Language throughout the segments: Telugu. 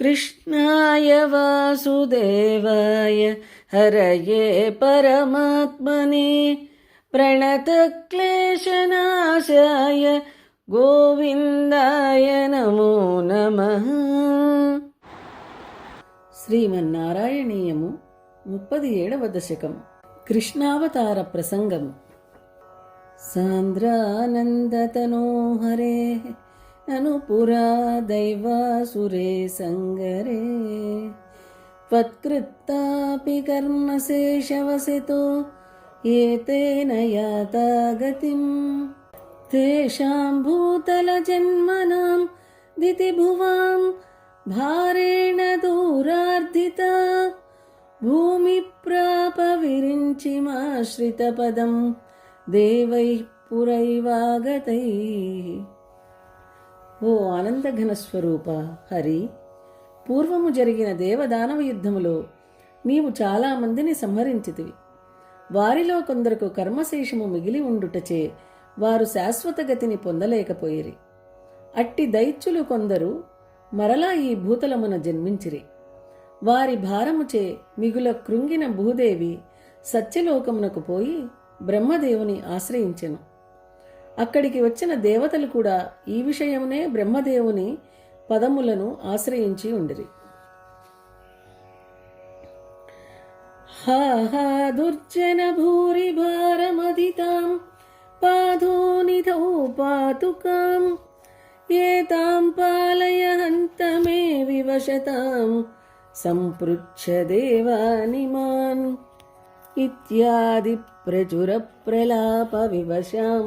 कृष्णाय वासुदेवाय हरये परमात्मने प्रणतक्लेशनाशाय గోవిందాయ నమో నమః. శ్రీమన్నారాయణీయము 37వ దశకం. కృష్ణావతార ప్రసంగము. సాంద్రానందతనో హరే నను పురా దైవాసురే సంగరే త్వత్కృత్తాపి కర్మశేషవసితో ఏతేన యాతా గతిం తేషాం భూతలజన్మనాం దితిభువాం భారేణ దూరార్ధితా భూమి ప్రాప విరించిమాశ్రితపదం దేవైః పురైవాగతైః. ఓ ఆనందఘన స్వరూప హరి, పూర్వము జరిగిన దేవదానవ యుద్ధములో నీవు చాలామందిని సంహరించితివి. వారిలో కొందరకు కర్మశేషము మిగిలి ఉండుటచే వారు శాశ్వత గతిని పొందలేకపోయిరి. అట్టి దైత్యులు కొందరు మరలా ఈ భూతలమున జన్మించిరి. వారి భారముచే మిగుల కృంగిన భూదేవి సత్యలోకమునకు పోయి బ్రహ్మదేవుని ఆశ్రయించెను. అక్కడికి వచ్చిన దేవతలు కూడా ఈ విషయమునే బ్రహ్మదేవుని పదములను ఆశ్రయించి ఉండిరి. హా హా దుర్జన భూరి భారమదితాం పాదోనిధౌ పాతుకాం ఏతాం పాలయ హంత మే వివశతాం సంపృచ్ఛ దేవానిమాన్ ఇత్యాది ప్రచుర ప్రలాప వివశాం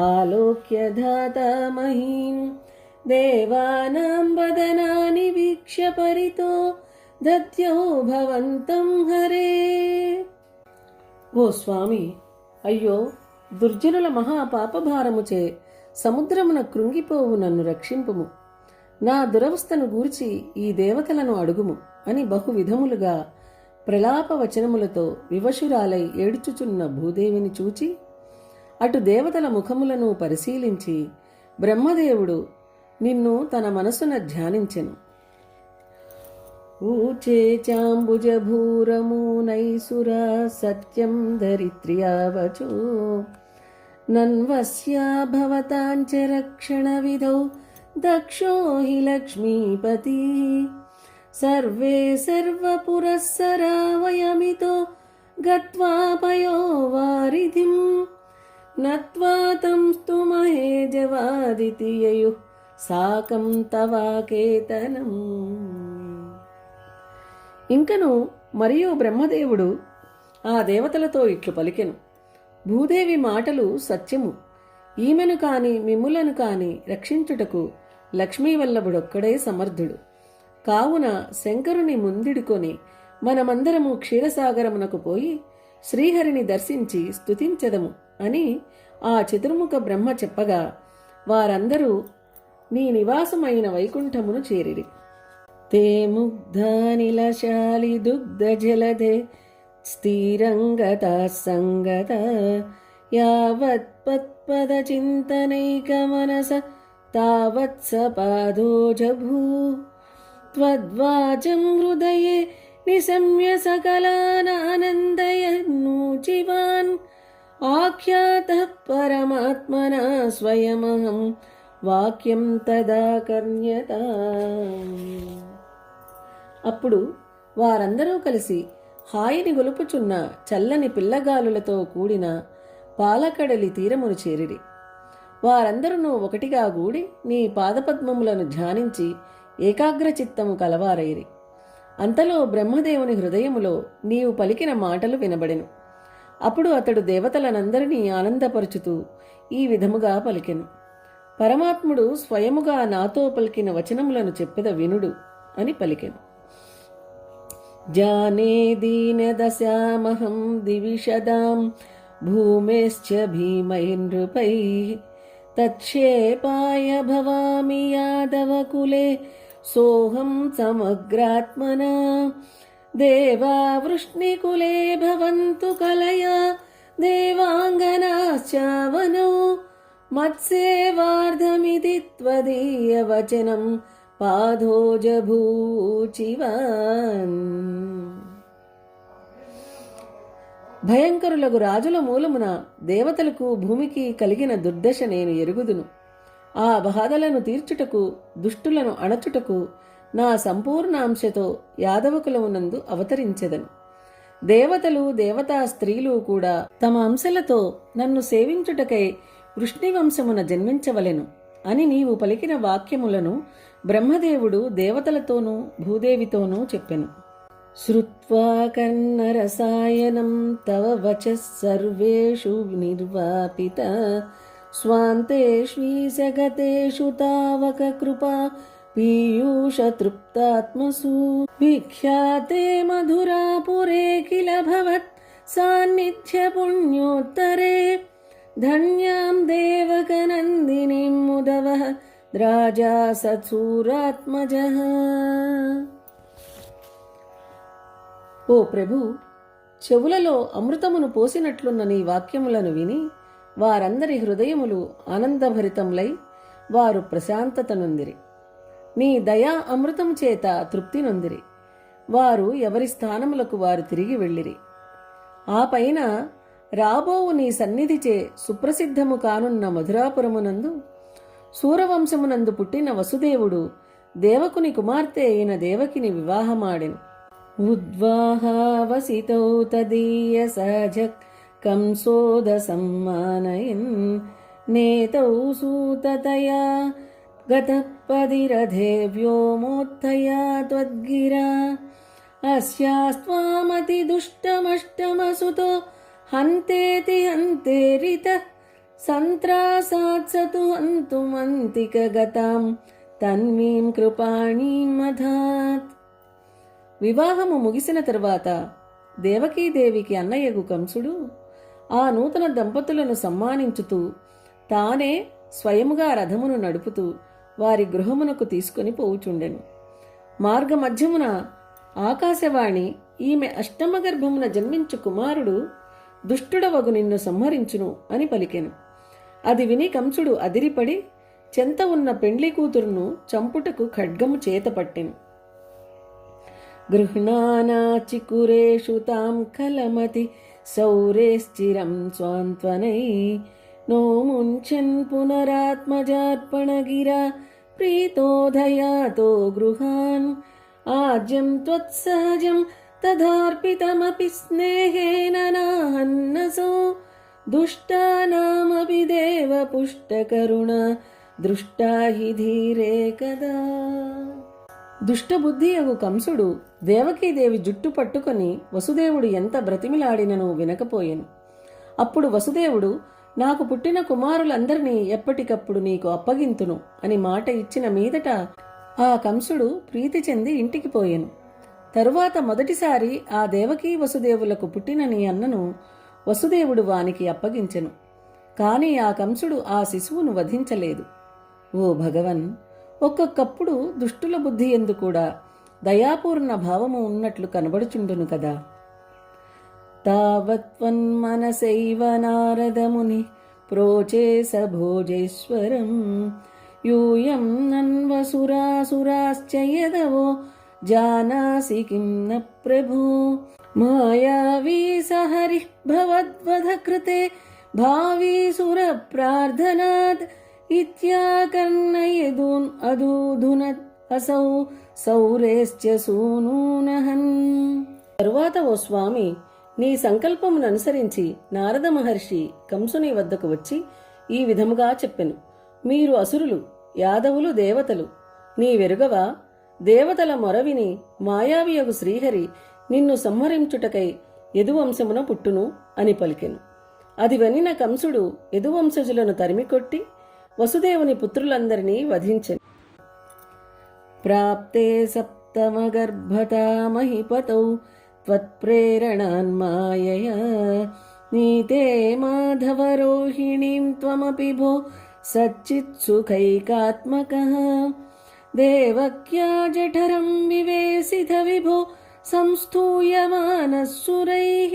ఆలోక్య ధాతామహీం దేవానాం వదనాని వీక్ష్య పరితో దద్యో భవంతం హరే. ఓ స్వామి, అయ్యో దుర్జనుల మహాపాపభారముచే సముద్రమున కృంగిపోవు నన్ను రక్షింపుము. నా దురవస్థను గూర్చి ఈ దేవతలను అడుగుము అని బహువిధములుగా ప్రలాప వచనములతో వివశురాలై ఏడ్చుచున్న భూదేవిని చూచి అటు దేవతల ముఖములను పరిశీలించి బ్రహ్మదేవుడు నిన్ను తన మనసున ధ్యానించెను. ఊచే చాంబుజభూరమూనైసురా సత్యం ధరిత్ర్యావచో నన్వస్యా భవతాంచ రక్షణ విధౌ దక్షో హి లక్ష్మీపతి సర్వే సర్వపురస్సరా వయమితో గత్వా పయో వారిధిం నత్వా తం స్తుమహే జవాదితి యయుః సాకం తవాకేతనం. ఇంకను మరియు బ్రహ్మదేవుడు ఆ దేవతలతో ఇట్లు పలికెను. భూదేవి మాటలు సత్యము. ఈమెను కాని మిమ్ములను కాని రక్షించుటకు లక్ష్మీవల్లభుడొక్కడే సమర్థుడు. కావున శంకరుని ముందిడుకొని మనమందరము క్షీరసాగరమునకు పోయి శ్రీహరిని దర్శించి స్తుతించెదము అని ఆ చతుర్ముఖ బ్రహ్మ చెప్పగా వారందరూ నీ నివాసమైన వైకుంఠమును చేరిరి. తే ముగ్ధానిలశాలి దుగ్ధ జలధే స్థిరంగత సంగత యావత్ పత్పద చింతనైక మనస తావత్స పాదో జభూ త్వద్వాచం హృదయే నిశమ్య సకలానానందయన్నూచివాన్ ఆఖ్యాతః పరమాత్మనా స్వయమహం వాక్యం తదా కర్ణ్యత. అప్పుడు వారందరూ కలిసి హాయిని గొలుపుచున్న చల్లని పిల్లగాలులతో కూడిన పాలకడలి తీరమును చేరిరి. వారందరూ ఒకటిగా గూడి నీ పాదపద్మములను ధ్యానించి ఏకాగ్రచిత్తము కలవారైరి. అంతలో బ్రహ్మదేవుని హృదయములో నీవు పలికిన మాటలు వినబడెను. అప్పుడు అతడు దేవతలనందరినీ ఆనందపరుచుతూ ఈ విధముగా పలికెను. పరమాత్ముడు స్వయముగా నాతో పలికిన వచనములను చెప్పెద వినుడు అని పలికెను. జానే దీనదశామహం దివిషదాం భూమేశ్చ భీమైర్నృపైః తచ్చేపాయ భవామి యాదవకులే సోహం సమగ్రాత్మనా దేవా వృష్ణికులే భవంతు కలయా దేవాంగనాశ్చావనౌ మత్సేవార్ధమితి త్వదీయవచనం పాదోజభూచివాన్. భయంకరులగు రాజుల మూలమున దేవతలకు భూమికి కలిగిన దుర్దశ నేను ఎరుగుదును. ఆ బాధలను తీర్చుటకు, దుష్టులను అణచుటకు నా సంపూర్ణ అంశతో యాదవకులమునందు అవతరించెదను. దేవతలు, దేవతా స్త్రీలు కూడా తమ అంశలతో నన్ను సేవించుటకై వృష్ణివంశమున జన్మించవలెను అని నీవు పలికిన వాక్యములను బ్రహ్మదేవుడు దేవతలతోనూ భూదేవితోనూ చెప్పెను. శ్రుత్వా కర్ణరసాయనం తవ వచః సర్వేషు నిర్వాపిత స్వాంతేష్వీశగతేషు తావక కృపా పీయూషతృప్తాత్మసు విఖ్యాతే మధురాపురే కిల భవత్ సాన్నిధ్య పుణ్యోత్తరే ధన్యాం దేవకనందినీం ముదవః రాజా సత్సూరాత్మజః. ఓ ప్రభు, చెవులలో అమృతమును పోసినట్లున్న నీ వాక్యములను విని వారందరి హృదయములు ఆనందభరితములై వారు ప్రశాంతత నొందిరి. నీ దయా అమృతము చేత తృప్తి నొందిరి. వారు ఎవరి స్థానములకు వారు తిరిగి వెళ్ళిరి. ఆ పైన రాబోవు నీ సన్నిధిచే సుప్రసిద్ధము కానున్న మధురాపురమునందు సూరవంశమునందు పుట్టిన వసుదేవుడు దేవకుని కుమార్తె అయిన దేవకిని వివాహమాడెను. ఉద్వాహావసితౌ తదీయ సహజక్ కంసోద సమ్మానయన్ నేతౌ సూతతయా గతపదిరథే వ్యోమోత్తయా త్వద్గిరా అస్యాస్త్వామతి దుష్టమష్టమసుతో హంతేతి హంతేరిత సంత్రాసాత్ సతు హంతుమంతిక గతాం తన్వీం కృపాణీం మధాత్. వివాహము ముగిసిన తరువాత దేవకీదేవికి అన్నయ్యగు కంసుడు ఆ నూతన దంపతులను సమ్మానించుతూ తానే స్వయముగా రథమును నడుపుతూ వారి గృహమునకు తీసుకొని పోవుచుండెను. మార్గమధ్యమున ఆకాశవాణి ఈమె అష్టమ గర్భమున జన్మించు కుమారుడు దుష్టుడవగు నిన్ను సంహరించును అని పలికెను. అది విని కంసుడు అదిరిపడి చెంత ఉన్న పెండ్లి కూతురును చంపుటకు ఖడ్గము చేతపట్టెను. గృహ్ణానాచికురేషు తాం కలమతి సౌరేశ్చిరం స్వాంత్వనై నోముంచన్ పునరాత్మజార్పణగిరా ప్రీతోదయాతో గృహాన్ ఆజ్యం త్వత్సహజం తదార్పితమపి స్నేహేన నాహన్నసో దుష్టానామపి దేవ పుష్టకరుణ దృష్టా హి ధీరే కదా. దుష్టబుద్ధి అగు కంసుడు దేవకీదేవి జుట్టు పట్టుకొని వసుదేవుడు ఎంత బ్రతిమిలాడినను వినకపోయెను. అప్పుడు వసుదేవుడు, నాకు పుట్టిన కుమారులందరినీ ఎప్పటికప్పుడు నీకు అప్పగింతును అని మాట ఇచ్చిన మీదట ఆ కంసుడు ప్రీతి చెంది ఇంటికి పోయెను. తరువాత మొదటిసారి ఆ దేవకీ వసుదేవులకు పుట్టిన నీ అన్నను వసుదేవుడు వానికి అప్పగించెను. కాని ఆ కంసుడు ఆ శిశువును వధించలేదు. ఓ భగవన్, ఒక్కొక్కప్పుడు దుష్టుల బుద్ధి ఎందు కూడా దయాపూర్ణ భావము ఉన్నట్లు కనబడుచుండును కదా. తావత్వన్మనసైవ నారదముని ప్రోచే సభోజేశ్వరం యూయం నన్వసురాసురాశ్చ యదవో జానాసి కిం న ప్రభో మాయావీ సహరి భవద్వధ కృతే భావీ సుర ప్రార్థనాత్ ఇత్యాకర్ణయదూన్ అదూధునత్ అసౌ సౌరేశ్చ సూనూనహన్. తరువాత ఓ స్వామి, నీ సంకల్పమును అనుసరించి నారద మహర్షి కంసుని వద్దకు వచ్చి ఈ విధముగా చెప్పెను. మీరు అసురులు, యాదవులు దేవతలు. నీవెరుగవా? దేవతల మొరవిని మాయావియగు శ్రీహరి నిన్ను సంహరించుటకై యదువంశమున పుట్టును అని పలికెను. అది వినిన కంసుడు యదువంశజులను తరిమికొట్టి వసుదేవుని పుత్రులందరినీ వధించెను. ప్రాప్తే సప్తమగర్భతా మహిపతౌ త్వత్ప్రేరణాన్మాయయా నీతే మాధవరోహిణీం త్వమపి భో సచ్చిత్సుఖైకాత్మకః దేవక్యా జఠరం వివేసిత విభో సంస్థూయమానః సురైః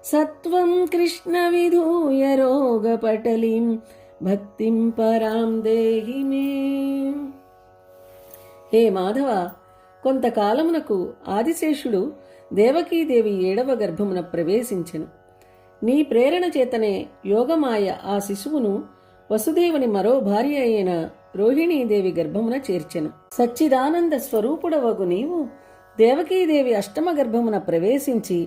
సత్వం కృష్ణ విధూయ రోగపటలీం భక్తిం పరాం దేహి మే. హే మాధవ, కొంతకాలమునకు ఆదిశేషుడు దేవకీదేవి 7వ గర్భమున ప్రవేశించెను. నీ ప్రేరణ చేతనే యోగమాయ ఆ శిశువును వసుదేవుని మరో భార్య అయిన రోహిణీదేవి గర్భమున చేర్చెను. సచ్చిదానంద స్వరూపుడవగు నీవు దేవకీదేవి 8వ గర్భమున ప్రవేశించి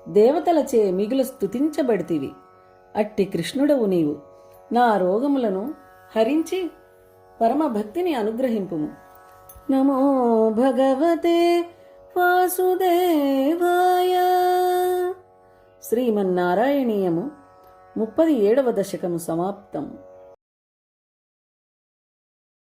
దేవతలచే మిగులు స్తుతించబడితివి. అట్టి కృష్ణుడవు నీవు. నా రోగములను హరించి పరమభక్తిని అనుగ్రహింపుము. నమో భగవతే వాసుదేవాయ. శ్రీమన్నారాయణీయము 37వ దశకము సమాప్తం.